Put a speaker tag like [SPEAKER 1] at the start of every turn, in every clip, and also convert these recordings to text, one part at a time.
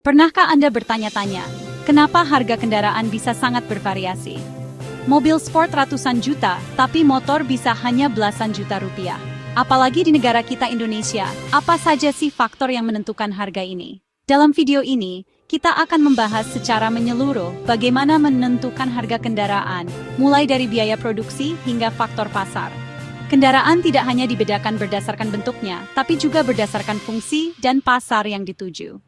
[SPEAKER 1] Pernahkah Anda bertanya-tanya, kenapa harga kendaraan bisa sangat bervariasi? Mobil sport ratusan juta, tapi motor bisa hanya belasan juta rupiah. Apalagi di negara kita Indonesia, apa saja sih faktor yang menentukan harga ini? Dalam video ini, kita akan membahas secara menyeluruh bagaimana menentukan harga kendaraan, mulai dari biaya produksi hingga faktor pasar. Kendaraan tidak hanya dibedakan berdasarkan bentuknya, tapi juga berdasarkan fungsi dan pasar yang dituju.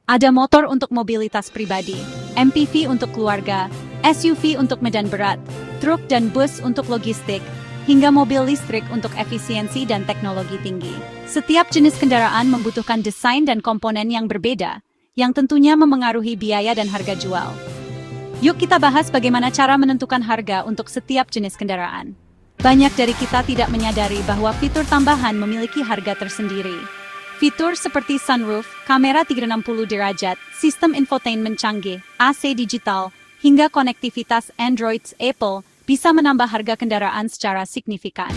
[SPEAKER 1] Ada motor untuk mobilitas pribadi, MPV untuk keluarga, SUV untuk medan berat, truk dan bus untuk logistik, hingga mobil listrik untuk efisiensi dan teknologi tinggi. Setiap jenis kendaraan membutuhkan desain dan komponen yang berbeda, yang tentunya memengaruhi biaya dan harga jual. Yuk kita bahas bagaimana cara menentukan harga untuk setiap jenis kendaraan. Banyak dari kita tidak menyadari bahwa fitur tambahan memiliki harga tersendiri. Fitur seperti sunroof, kamera 360 derajat, sistem infotainment canggih, AC digital, hingga konektivitas Android Apple bisa menambah harga kendaraan secara signifikan.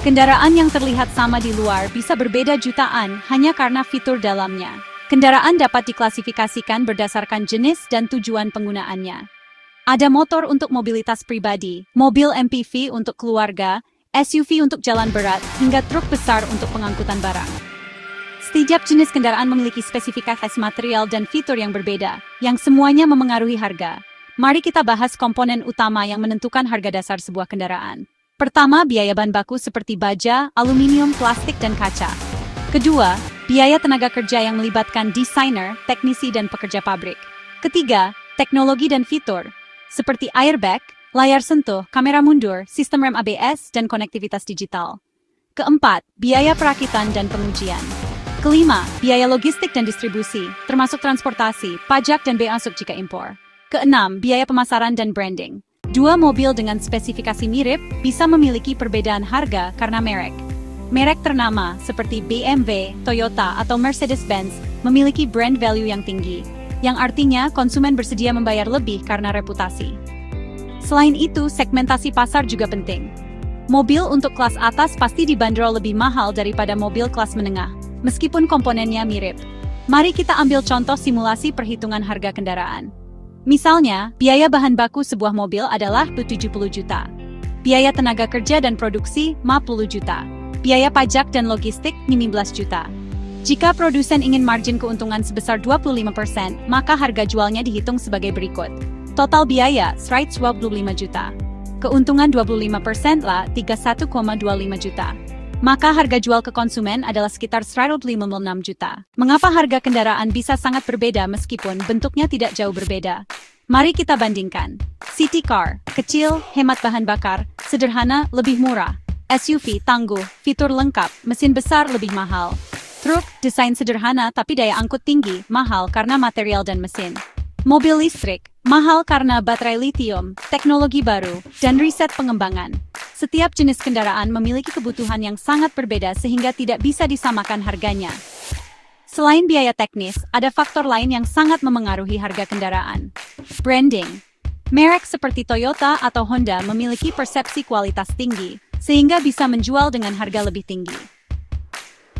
[SPEAKER 1] Kendaraan yang terlihat sama di luar bisa berbeda jutaan hanya karena fitur dalamnya. Kendaraan dapat diklasifikasikan berdasarkan jenis dan tujuan penggunaannya. Ada motor untuk mobilitas pribadi, mobil MPV untuk keluarga, SUV untuk jalan berat, hingga truk besar untuk pengangkutan barang. Setiap jenis kendaraan memiliki spesifikasi material dan fitur yang berbeda, yang semuanya memengaruhi harga. Mari kita bahas komponen utama yang menentukan harga dasar sebuah kendaraan. Pertama, biaya bahan baku seperti baja, aluminium, plastik, dan kaca. Kedua, biaya tenaga kerja yang melibatkan desainer, teknisi, dan pekerja pabrik. Ketiga, teknologi dan fitur, seperti airbag, layar sentuh, kamera mundur, sistem rem ABS, dan konektivitas digital. Keempat, biaya perakitan dan pengujian. Kelima, biaya logistik dan distribusi, termasuk transportasi, pajak dan bea masuk jika impor. Keenam, biaya pemasaran dan branding. Dua mobil dengan spesifikasi mirip bisa memiliki perbedaan harga karena merek. Merek ternama seperti BMW, Toyota, atau Mercedes-Benz memiliki brand value yang tinggi, yang artinya konsumen bersedia membayar lebih karena reputasi. Selain itu, segmentasi pasar juga penting. Mobil untuk kelas atas pasti dibanderol lebih mahal daripada mobil kelas menengah, meskipun komponennya mirip. Mari kita ambil contoh simulasi perhitungan harga kendaraan. Misalnya, biaya bahan baku sebuah mobil adalah 70 juta. Biaya tenaga kerja dan produksi 50 juta. Biaya pajak dan logistik 15 juta. Jika produsen ingin margin keuntungan sebesar 25%, maka harga jualnya dihitung sebagai berikut. Total biaya 125 juta. Keuntungan 25% lah 31,25 juta. Maka harga jual ke konsumen adalah sekitar 156 juta. Mengapa harga kendaraan bisa sangat berbeda meskipun bentuknya tidak jauh berbeda? Mari kita bandingkan. City car, kecil, hemat bahan bakar, sederhana, lebih murah. SUV, tangguh, fitur lengkap, mesin besar, lebih mahal. Truk, desain sederhana tapi daya angkut tinggi, mahal karena material dan mesin. Mobil listrik, mahal karena baterai lithium, teknologi baru, dan riset pengembangan. Setiap jenis kendaraan memiliki kebutuhan yang sangat berbeda sehingga tidak bisa disamakan harganya. Selain biaya teknis, ada faktor lain yang sangat memengaruhi harga kendaraan. Branding. Merek seperti Toyota atau Honda memiliki persepsi kualitas tinggi, sehingga bisa menjual dengan harga lebih tinggi.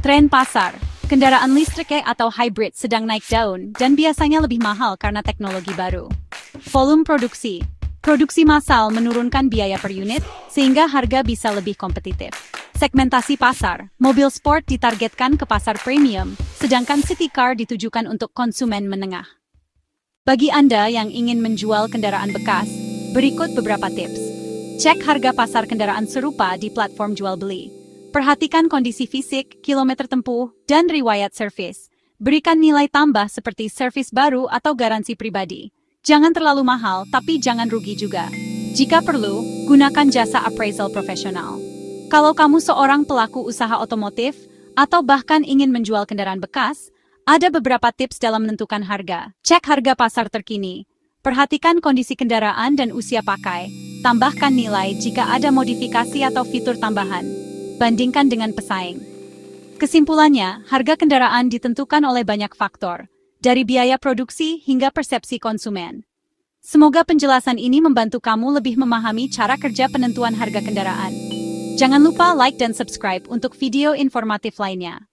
[SPEAKER 1] Tren pasar. Kendaraan listrik atau hybrid sedang naik daun dan biasanya lebih mahal karena teknologi baru. Volume produksi. Produksi massal menurunkan biaya per unit, sehingga harga bisa lebih kompetitif. Segmentasi pasar. Mobil sport ditargetkan ke pasar premium, sedangkan city car ditujukan untuk konsumen menengah. Bagi Anda yang ingin menjual kendaraan bekas, berikut beberapa tips. Cek harga pasar kendaraan serupa di platform jual beli. Perhatikan kondisi fisik, kilometer tempuh, dan riwayat servis. Berikan nilai tambah seperti servis baru atau garansi pribadi. Jangan terlalu mahal, tapi jangan rugi juga. Jika perlu, gunakan jasa appraisal profesional. Kalau kamu seorang pelaku usaha otomotif, atau bahkan ingin menjual kendaraan bekas, ada beberapa tips dalam menentukan harga. Cek harga pasar terkini. Perhatikan kondisi kendaraan dan usia pakai. Tambahkan nilai jika ada modifikasi atau fitur tambahan. Bandingkan dengan pesaing. Kesimpulannya, harga kendaraan ditentukan oleh banyak faktor, dari biaya produksi hingga persepsi konsumen. Semoga penjelasan ini membantu kamu lebih memahami cara kerja penentuan harga kendaraan. Jangan lupa like dan subscribe untuk video informatif lainnya.